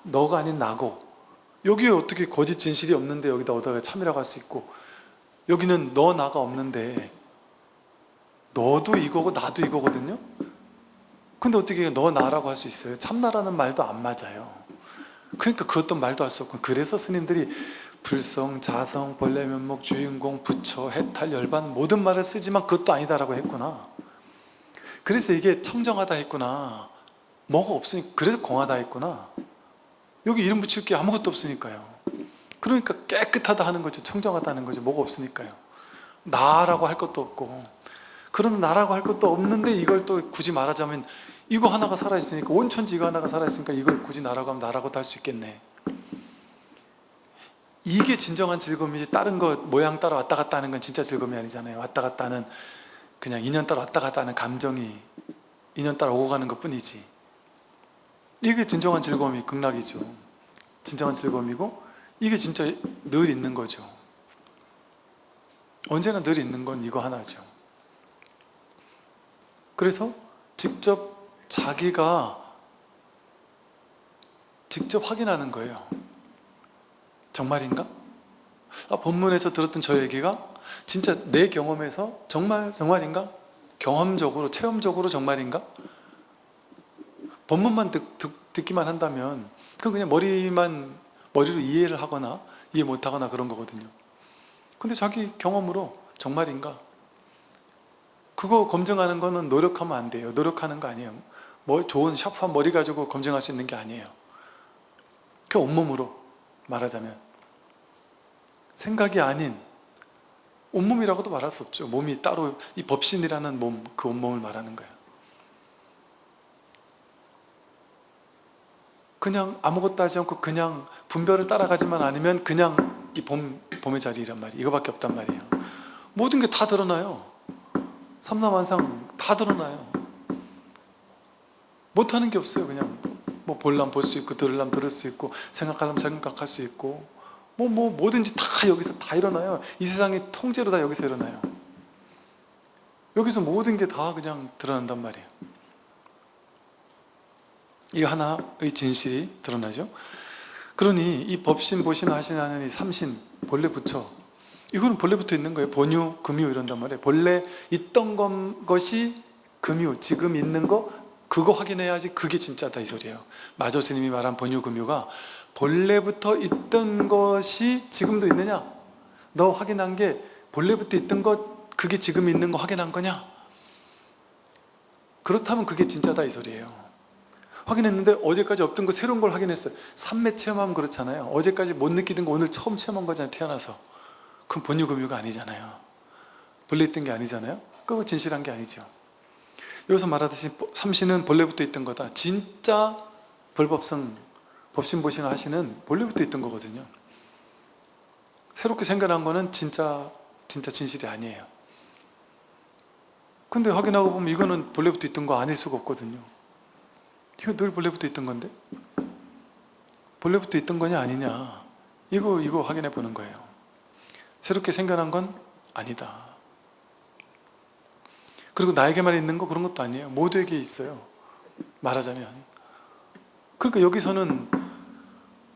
너가 아닌 나고 여기에 어떻게 거짓 진실이 없는데 여기다 얻어가 참이라고 할 수 있고 여기는 너 나가 없는데 너도 이거고 나도 이거거든요. 근데 어떻게 너 나라고 할 수 있어요? 참나라는 말도 안 맞아요. 그러니까 그것도 말도 할 수 없고 그래서 스님들이 불성, 자성, 본래 면목, 주인공, 부처, 해탈, 열반 모든 말을 쓰지만 그것도 아니다라고 했구나. 그래서 이게 청정하다 했구나. 뭐가 없으니까 그래서 공하다 했구나. 여기 이름 붙일 게 아무것도 없으니까요. 그러니까 깨끗하다 하는 거죠. 청정하다는 거죠. 뭐가 없으니까요. 나라고 할 것도 없고 그런 나라고 할 것도 없는데 이걸 또 굳이 말하자면 이거 하나가 살아있으니까 온천지 이거 하나가 살아있으니까 이걸 굳이 나라고 하면 나라고도 할 수 있겠네. 이게 진정한 즐거움이지 다른 거 모양 따라 왔다 갔다 하는 건 진짜 즐거움이 아니잖아요. 왔다 갔다 하는 그냥 인연 따라 왔다 갔다 하는 감정이 인연 따라 오고 가는 것 뿐이지 이게 진정한 즐거움이 극락이죠. 진정한 즐거움이고 이게 진짜 늘 있는 거죠. 언제나 늘 있는 건 이거 하나죠. 그래서 직접 자기가 직접 확인하는 거예요. 정말인가? 본문에서 들었던 저 얘기가 진짜 내 경험에서 정말인가? 경험적으로 체험적으로 정말인가? 본문만 듣기만 한다면 그건 그냥 머리로 이해를 하거나 이해 못하거나 그런 거거든요. 근데 자기 경험으로 정말인가? 그거 검증하는 거는 노력하면 안 돼요. 노력하는 거 아니에요. 좋은 샤프한 머리 가지고 검증할 수 있는 게 아니에요. 그 온몸으로 말하자면 생각이 아닌 온몸이라고도 말할 수 없죠. 몸이 따로 이 법신이라는 몸, 그 온몸을 말하는 거예요. 그냥 아무것도 하지 않고 그냥 분별을 따라가지만 않으면 그냥 이 봄의 자리란 말이에요. 이거밖에 없단 말이에요. 모든 게 다 드러나요. 삼라만상 다 드러나요. 못하는 게 없어요. 그냥 뭐 볼람 볼 수 있고 들을람 들을 수 있고 생각하려면 생각할 수 있고 뭐든지 다 여기서 다 일어나요. 이 세상의 통째로 다 여기서 일어나요. 여기서 모든 게 다 그냥 드러난단 말이에요. 이 하나의 진실이 드러나죠. 그러니 이 법신, 보신, 하신 하는 이 삼신, 본래 부처, 이거는 본래 붙어 있는 거예요. 본유, 금유 이런단 말이에요. 본래 있던 것이 금유, 지금 있는 거, 그거 확인해야지 그게 진짜다 이 소리예요. 마조 스님이 말한 본유, 금유가 본래부터 있던 것이 지금도 있느냐? 너 확인한 게 본래부터 있던 것, 그게 지금 있는 거 확인한 거냐? 그렇다면 그게 진짜다 이 소리예요. 확인했는데 어제까지 없던 거 새로운 걸 확인했어요. 삼매 체험하면 그렇잖아요. 어제까지 못 느끼던 거 오늘 처음 체험한 거잖아요. 태어나서. 그럼 본유금유가 아니잖아요. 본래 있던 게 아니잖아요. 그거 진실한 게 아니죠. 여기서 말하듯이 삼신은 본래부터 있던 거다. 진짜 벌법성, 법신보신 하시는 본래부터 있던 거거든요. 새롭게 생겨난 거는 진짜 진실이 아니에요. 근데 확인하고 보면 이거는 본래부터 있던 거 아닐 수가 없거든요. 이거 늘 본래부터 있던 건데 본래부터 있던 거냐 아니냐 이거 확인해 보는 거예요. 새롭게 생겨난 건 아니다. 그리고 나에게만 있는 거 그런 것도 아니에요. 모두에게 있어요. 말하자면. 그러니까 여기서는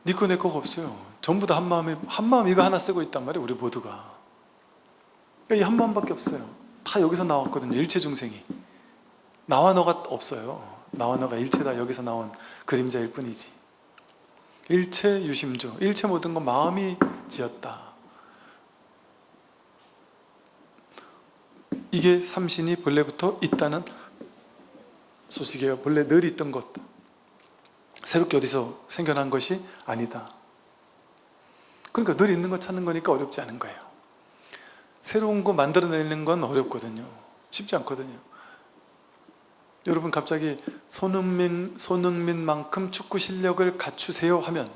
네 거 내 거가 없어요. 전부 다 한 마음 이거 하나 쓰고 있단 말이에요. 우리 모두가. 그러니까 이 한 마음밖에 없어요. 다 여기서 나왔거든요. 일체 중생이. 나와 너가 없어요. 나와 너가 일체다 여기서 나온 그림자일 뿐이지. 일체 유심조, 일체 모든 건 마음이 지었다. 이게 삼신이 본래부터 있다는 소식이에요. 본래 늘 있던 것, 새롭게 어디서 생겨난 것이 아니다. 그러니까 늘 있는 거 찾는 거니까 어렵지 않은 거예요. 새로운 거 만들어내는 건 어렵거든요. 쉽지 않거든요. 여러분 갑자기 손흥민만큼 축구 실력을 갖추세요 하면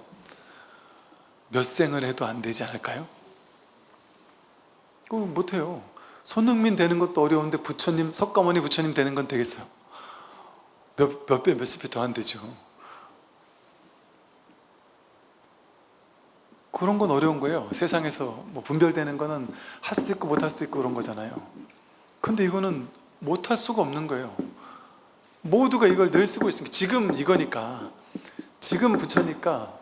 몇 생을 해도 안 되지 않을까요? 그거 못해요. 손흥민 되는 것도 어려운데 부처님, 석가모니 부처님 되는 건 되겠어요? 몇 배, 몇십 배 더 안 되죠. 그런 건 어려운 거예요. 세상에서 뭐 분별되는 거는 할 수도 있고 못 할 수도 있고 그런 거잖아요. 근데 이거는 못 할 수가 없는 거예요. 모두가 이걸 늘 쓰고 있으니까 지금 이거니까 지금 부처니까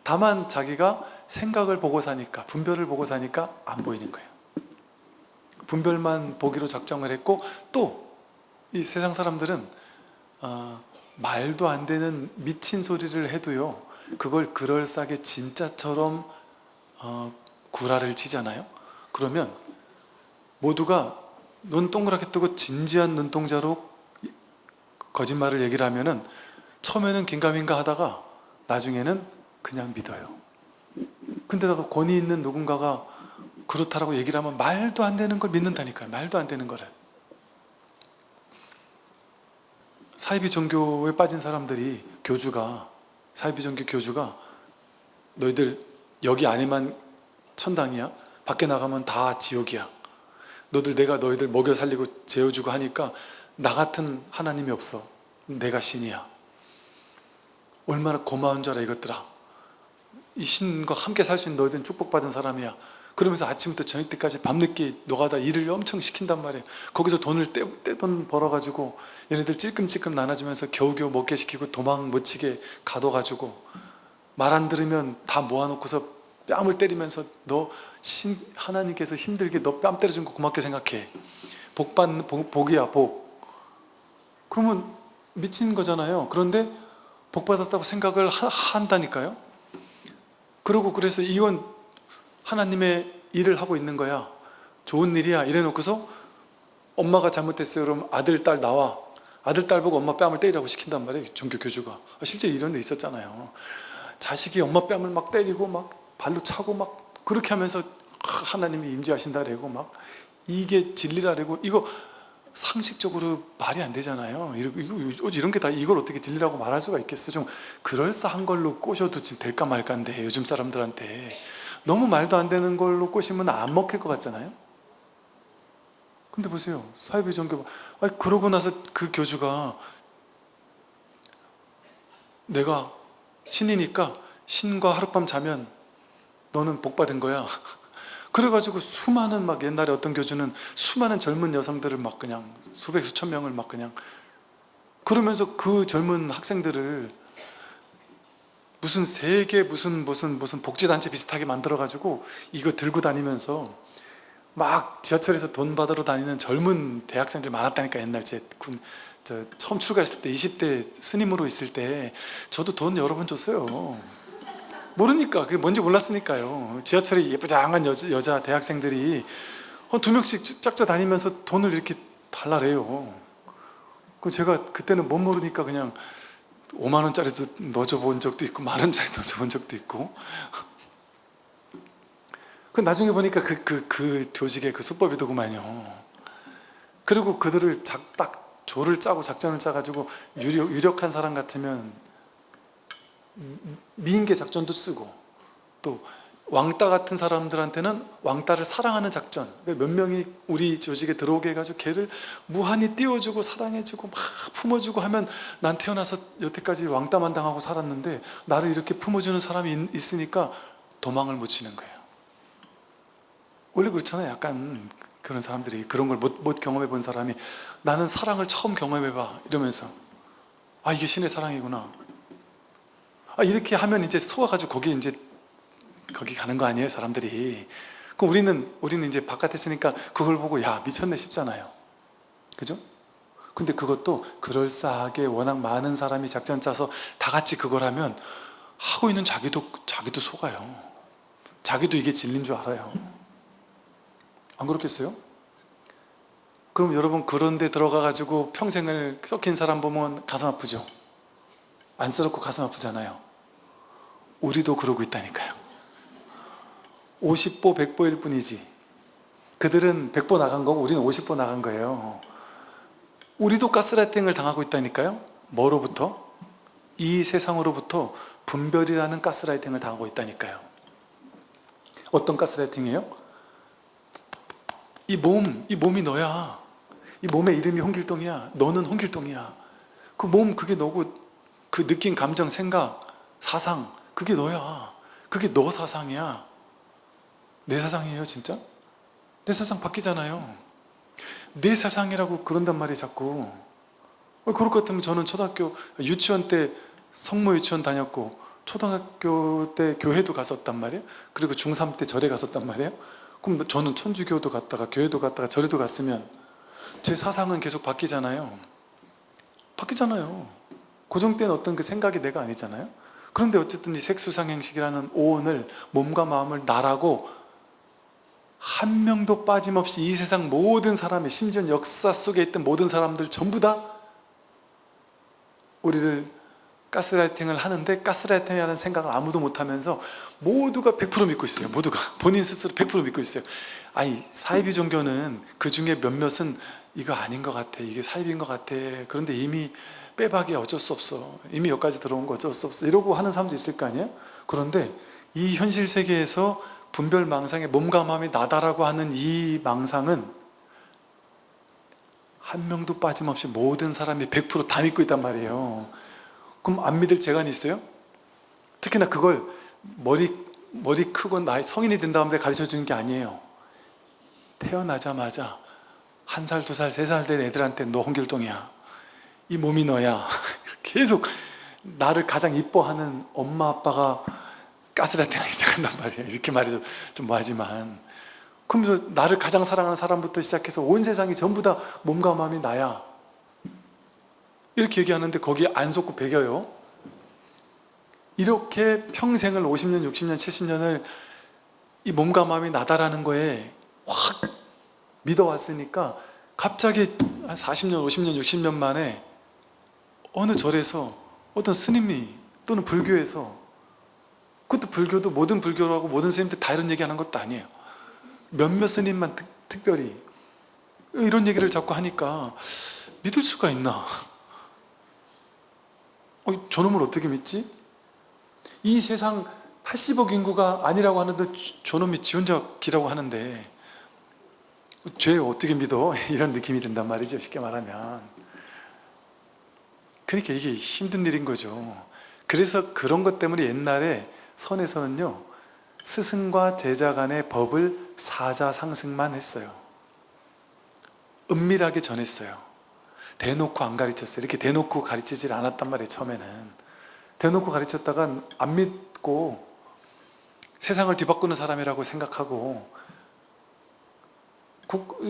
다만 자기가 생각을 보고 사니까 분별을 보고 사니까 안 보이는 거예요. 분별만 보기로 작정을 했고 또 이 세상 사람들은 말도 안 되는 미친 소리를 해도요 그걸 그럴싸하게 진짜처럼 구라를 치잖아요. 그러면 모두가 눈 동그랗게 뜨고 진지한 눈동자로 거짓말을 얘기를 하면은 처음에는 긴가민가 하다가 나중에는 그냥 믿어요. 근데다가 권위 있는 누군가가 그렇다라고 얘기를 하면 말도 안 되는 걸 믿는다니까요. 말도 안 되는 거를. 사이비 종교에 빠진 사람들이 사이비 종교 교주가 너희들 여기 안에만 천당이야? 밖에 나가면 다 지옥이야. 내가 너희들 먹여 살리고 재워주고 하니까 나 같은 하나님이 없어. 내가 신이야. 얼마나 고마운 줄 알아 이것들아. 이 신과 함께 살 수 있는 너희들은 축복받은 사람이야. 그러면서 아침부터 저녁 때까지 밤늦게 노가다 일을 엄청 시킨단 말이에요. 거기서 돈을 떼돈 벌어가지고 얘네들 찔끔찔끔 나눠주면서 겨우겨우 먹게 시키고 도망 못 치게 가둬가지고 말 안 들으면 다 모아놓고서 뺨을 때리면서 너 하나님께서 힘들게 너 뺨 때려준 거 고맙게 생각해. 복이야 복. 그러면 미친 거잖아요. 그런데 복 받았다고 생각을 한다니까요. 그래서 이건 하나님의 일을 하고 있는 거야. 좋은 일이야. 이래 놓고서 엄마가 잘못했어요. 그럼 아들, 딸 나와. 아들, 딸 보고 엄마 뺨을 때리라고 시킨단 말이에요. 종교 교주가. 실제 이런 데 있었잖아요. 자식이 엄마 뺨을 막 때리고 막 발로 차고 막 그렇게 하면서 하나님이 임재하신다 그러고 막 이게 진리라고 이거 상식적으로 말이 안 되잖아요. 이런 게 다 이걸 어떻게 진리라고 말할 수가 있겠어? 좀 그럴싸한 걸로 꼬셔도 지금 될까 말까인데, 요즘 사람들한테 너무 말도 안 되는 걸로 꼬시면 안 먹힐 것 같잖아요. 근데 보세요, 사회비 종교, 아니 그러고 나서 그 교주가 내가 신이니까 신과 하룻밤 자면 너는 복 받은 거야. 그래가지고 수많은, 막 옛날에 어떤 교주는 수많은 젊은 여성들을 막 그냥 수백 수천 명을 막 그냥, 그러면서 그 젊은 학생들을 무슨 세계 무슨 복지단체 비슷하게 만들어가지고 이거 들고 다니면서 막 지하철에서 돈 받으러 다니는 젊은 대학생들 많았다니까. 옛날 처음 출가했을 때 20대 스님으로 있을 때 저도 돈 여러 번 줬어요. 모르니까, 그게 뭔지 몰랐으니까요. 지하철에 예쁘장한 여자 대학생들이 두 명씩 짝져 다니면서 돈을 이렇게 달라래요. 그 제가 그때는 못 모르니까 그냥 5만 원짜리도 넣어줘 본 적도 있고, 만 원짜리 넣어줘 본 적도 있고. 그 나중에 보니까 그 조직의 그 수법이더구만요. 그리고 그들을 딱 조를 짜고 작전을 짜가지고 유력한 사람 같으면 미인계 작전도 쓰고, 또 왕따 같은 사람들한테는 왕따를 사랑하는 작전, 몇 명이 우리 조직에 들어오게 해가지고 걔를 무한히 띄워주고 사랑해주고 막 품어주고 하면, 난 태어나서 여태까지 왕따만 당하고 살았는데 나를 이렇게 품어주는 사람이 있으니까 도망을 못 치는 거예요. 원래 그렇잖아요. 약간 그런 사람들이, 그런 걸 못 경험해 본 사람이 나는 사랑을 처음 경험해봐 이러면서, 아 이게 신의 사랑이구나, 아 이렇게 하면 이제 속아가지고 거기 가는 거 아니에요, 사람들이. 그럼 우리는 이제 바깥에 있으니까 그걸 보고 야 미쳤네 싶잖아요. 그죠? 근데 그것도 그럴싸하게 워낙 많은 사람이 작전 짜서 다 같이 그걸 하면 하고 있는 자기도 속아요. 자기도 이게 진리인 줄 알아요. 안 그렇겠어요? 그럼 여러분 그런 데 들어가가지고 평생을 썩힌 사람 보면 가슴 아프죠? 안쓰럽고 가슴 아프잖아요. 우리도 그러고 있다니까요. 50보 100보일 뿐이지. 그들은 100보 나간 거고 우리는 50보 나간 거예요. 우리도 가스라이팅을 당하고 있다니까요. 뭐로부터? 이 세상으로부터 분별이라는 가스라이팅을 당하고 있다니까요. 어떤 가스라이팅이에요? 이 몸이 너야. 이 몸의 이름이 홍길동이야. 너는 홍길동이야. 그 몸, 그게 너고, 그 느낀 감정, 생각, 사상, 그게 너야. 그게 너 사상이야. 내 사상이에요, 진짜? 내 사상 바뀌잖아요. 내 사상이라고 그런단 말이에요, 자꾸. 그럴 것 같으면 저는 초등학교, 유치원 때 성모 유치원 다녔고, 초등학교 때 교회도 갔었단 말이에요. 그리고 중3 때 절에 갔었단 말이에요. 그럼 저는 천주교도 갔다가 교회도 갔다가 절에도 갔으면 제 사상은 계속 바뀌잖아요. 고정된 어떤 그 생각이 내가 아니잖아요. 그런데 어쨌든 이 색수상행식이라는 오온을, 몸과 마음을 나라고 한 명도 빠짐없이 이 세상 모든 사람이, 심지어 역사 속에 있던 모든 사람들 전부 다 우리를 가스라이팅을 하는데, 가스라이팅이라는 생각을 아무도 못하면서 모두가 100% 믿고 있어요. 모두가 본인 스스로 100% 믿고 있어요. 아니 사이비 종교는 그 중에 몇몇은 이거 아닌 것 같아, 이게 사이비인 것 같아, 그런데 이미 빼박이 어쩔 수 없어, 이미 여기까지 들어온 거 어쩔 수 없어, 이러고 하는 사람도 있을 거 아니에요. 그런데 이 현실 세계에서 분별 망상에 몸과 마음이 나다라고 하는 이 망상은 한 명도 빠짐없이 모든 사람이 100%다 믿고 있단 말이에요. 그럼 안 믿을 재간이 있어요? 특히나 그걸 머리 크고 나이 성인이 된 다음에 가르쳐 주는 게 아니에요. 태어나자마자 1살, 2살, 3살 된 애들한테 너 홍길동이야, 이 몸이 너야, 계속 나를 가장 이뻐하는 엄마 아빠가 가스라이팅을 시작한단 말이에요. 이렇게 말해서 좀 뭐하지만, 그러면서 나를 가장 사랑하는 사람부터 시작해서 온 세상이 전부 다 몸과 마음이 나야, 이렇게 얘기하는데 거기에 안 속고 배겨요. 이렇게 평생을 50년, 60년, 70년을 이 몸과 마음이 나다라는 거에 확 믿어왔으니까 갑자기 한 40년, 50년, 60년 만에 어느 절에서 어떤 스님이, 또는 불교에서, 그것도 불교도 모든 불교라고 모든 스님들 다 이런 얘기하는 것도 아니에요. 몇몇 스님만 특별히 이런 얘기를 자꾸 하니까 믿을 수가 있나? 저놈을 어떻게 믿지? 이 세상 80억 인구가 아니라고 하는데 저놈이 지 혼자 기라고 하는데 죄 어떻게 믿어? 이런 느낌이 든단 말이죠, 쉽게 말하면. 그러니까 이게 힘든 일인 거죠. 그래서 그런 것 때문에 옛날에 선에서는요, 스승과 제자 간의 법을 사자상승만 했어요. 은밀하게 전했어요. 대놓고 안 가르쳤어요. 이렇게 대놓고 가르치질 않았단 말이에요, 처음에는. 대놓고 가르쳤다가 안 믿고 세상을 뒤바꾸는 사람이라고 생각하고,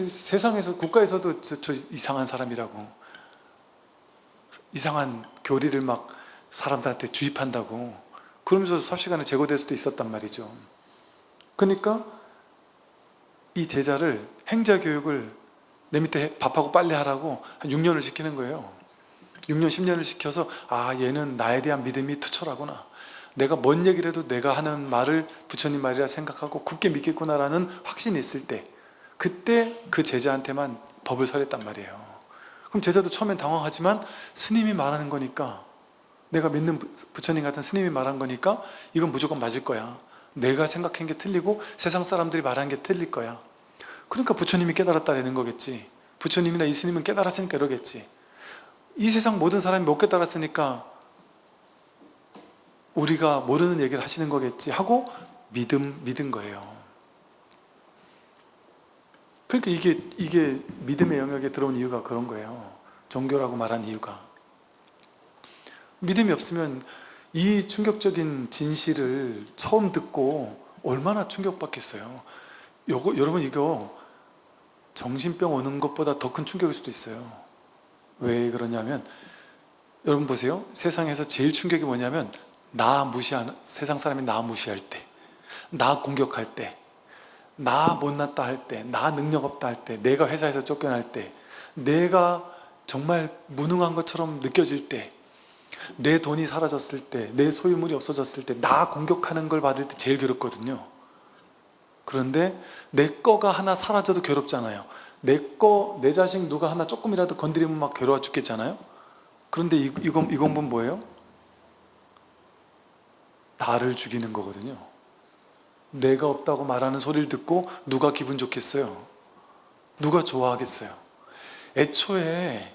세상에서, 국가에서도 저 이상한 사람이라고, 이상한 교리를 막 사람들한테 주입한다고, 그러면서 삽시간에 제거될 수도 있었단 말이죠. 그러니까 이 제자를 행자교육을 내 밑에 밥하고 빨래하라고 한 6년을 시키는 거예요. 6년, 10년을 시켜서 얘는 나에 대한 믿음이 투철하구나, 내가 뭔 얘기를 해도 내가 하는 말을 부처님 말이라 생각하고 굳게 믿겠구나라는 확신이 있을 때, 그때 그 제자한테만 법을 설했단 말이에요. 그럼 제자도 처음엔 당황하지만 스님이 말하는 거니까, 내가 믿는 부처님 같은 스님이 말한 거니까 이건 무조건 맞을 거야, 내가 생각한 게 틀리고 세상 사람들이 말한 게 틀릴 거야, 그러니까 부처님이 깨달았다라는 거겠지. 부처님이나 이 스님은 깨달았으니까 이러겠지. 이 세상 모든 사람이 못 깨달았으니까 우리가 모르는 얘기를 하시는 거겠지 하고 믿은 거예요. 그러니까 이게 믿음의 영역에 들어온 이유가 그런 거예요. 종교라고 말한 이유가. 믿음이 없으면 이 충격적인 진실을 처음 듣고 얼마나 충격받겠어요. 여러분, 이거 정신병 오는 것보다 더 큰 충격일 수도 있어요. 왜 그러냐면, 여러분 보세요. 세상에서 제일 충격이 뭐냐면, 세상 사람이 나 무시할 때, 나 공격할 때, 나 못났다 할 때, 나 능력 없다 할 때, 내가 회사에서 쫓겨날 때, 내가 정말 무능한 것처럼 느껴질 때, 내 돈이 사라졌을 때, 내 소유물이 없어졌을 때, 나 공격하는 걸 받을 때 제일 괴롭거든요. 그런데 내 거가 하나 사라져도 괴롭잖아요. 내 자식 누가 하나 조금이라도 건드리면 막 괴로워 죽겠잖아요. 그런데 이 공부는 뭐예요? 나를 죽이는 거거든요. 내가 없다고 말하는 소리를 듣고 누가 기분 좋겠어요? 누가 좋아하겠어요? 애초에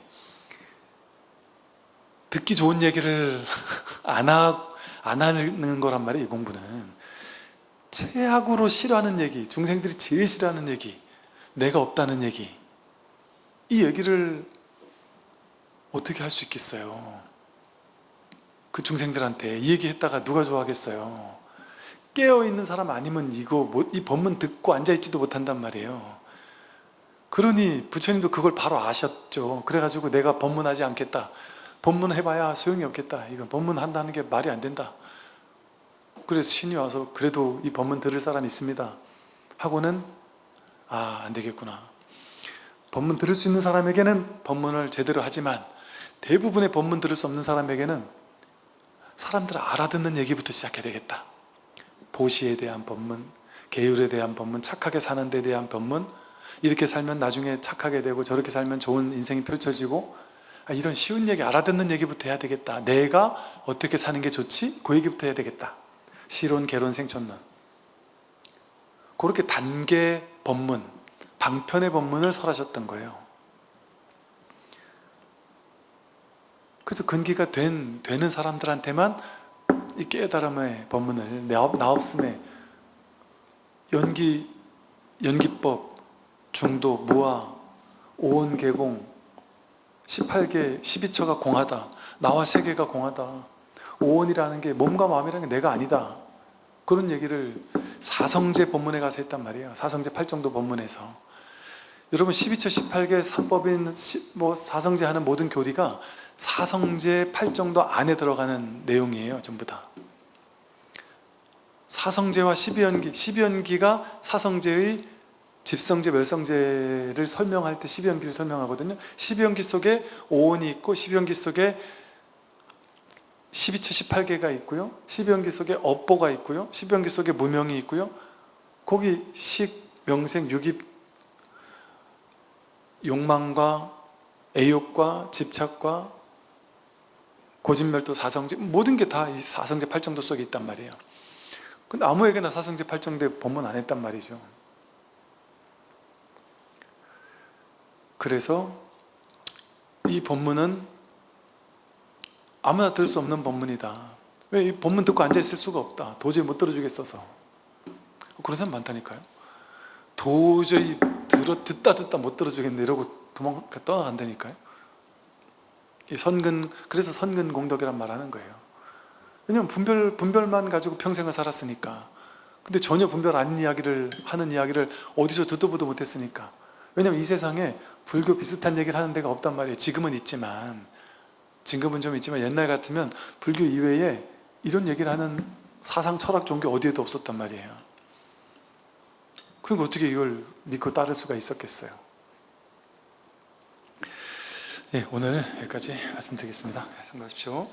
듣기 좋은 얘기를 안 하는 거란 말이에요, 이 공부는. 최악으로 싫어하는 얘기, 중생들이 제일 싫어하는 얘기, 내가 없다는 얘기, 이 얘기를 어떻게 할 수 있겠어요? 그 중생들한테 이 얘기 했다가 누가 좋아하겠어요? 깨어있는 사람 아니면 이 법문 듣고 앉아있지도 못한단 말이에요. 그러니 부처님도 그걸 바로 아셨죠. 그래가지고 내가 법문하지 않겠다, 법문 해봐야 소용이 없겠다, 이건 법문한다는 게 말이 안 된다. 그래서 신이 와서 그래도 이 법문 들을 사람 있습니다 하고는 안 되겠구나. 법문 들을 수 있는 사람에게는 법문을 제대로 하지만 대부분의 법문 들을 수 없는 사람에게는 사람들 알아듣는 얘기부터 시작해야 되겠다. 보시에 대한 법문, 계율에 대한 법문, 착하게 사는 데 대한 법문, 이렇게 살면 나중에 착하게 되고 저렇게 살면 좋은 인생이 펼쳐지고, 이런 쉬운 얘기, 알아듣는 얘기부터 해야 되겠다. 내가 어떻게 사는 게 좋지? 그 얘기부터 해야 되겠다. 시론, 개론, 생촌론, 그렇게 단계 법문, 방편의 법문을 설하셨던 거예요. 그래서 근기가 되는 사람들한테만 이 깨달음의 법문을, 나 없음의 연기법, 중도, 무아, 오온, 개공, 18개, 12처가 공하다, 나와 세계가 공하다, 오온이라는 게 몸과 마음이라는 게 내가 아니다, 그런 얘기를 사성제 법문에 가서 했단 말이에요. 사성제 8정도 법문에서. 여러분 12처 18개 삼법인 사성제 하는 모든 교리가 사성제 8정도 안에 들어가는 내용이에요. 전부 다. 사성제와 12연기가 사성제의 집성제, 멸성제를 설명할 때 12연기를 설명하거든요. 12연기 속에 오온이 있고 12연기 속에 12처 18개가 있고요, 12연기 속에 업보가 있고요, 12연기 속에 무명이 있고요, 거기 식, 명생, 유기, 욕망과 애욕과 집착과 고진멸도 사성제 모든 게 다 이 사성제 팔정도 속에 있단 말이에요. 근데 아무에게나 사성제 팔정대 법문 안 했단 말이죠. 그래서 이 법문은 아무나 들을 수 없는 법문이다. 왜 이 법문 듣고 앉아있을 수가 없다. 도저히 못 들어주겠어서. 그런 사람 많다니까요. 도저히 듣다 못 들어주겠네 이러고 떠나간다니까요. 그래서 선근공덕이란 말 하는 거예요. 왜냐면 분별만 가지고 평생을 살았으니까. 근데 전혀 분별 아닌 이야기를 하는 이야기를 어디서 듣도 보도 못했으니까. 왜냐면 이 세상에 불교 비슷한 얘기를 하는 데가 없단 말이에요. 지금은 좀 있지만 옛날 같으면 불교 이외에 이런 얘기를 하는 사상, 철학, 종교 어디에도 없었단 말이에요. 그러니까 어떻게 이걸 믿고 따를 수가 있었겠어요. 네, 오늘 여기까지 말씀드리겠습니다. 수고하십시오.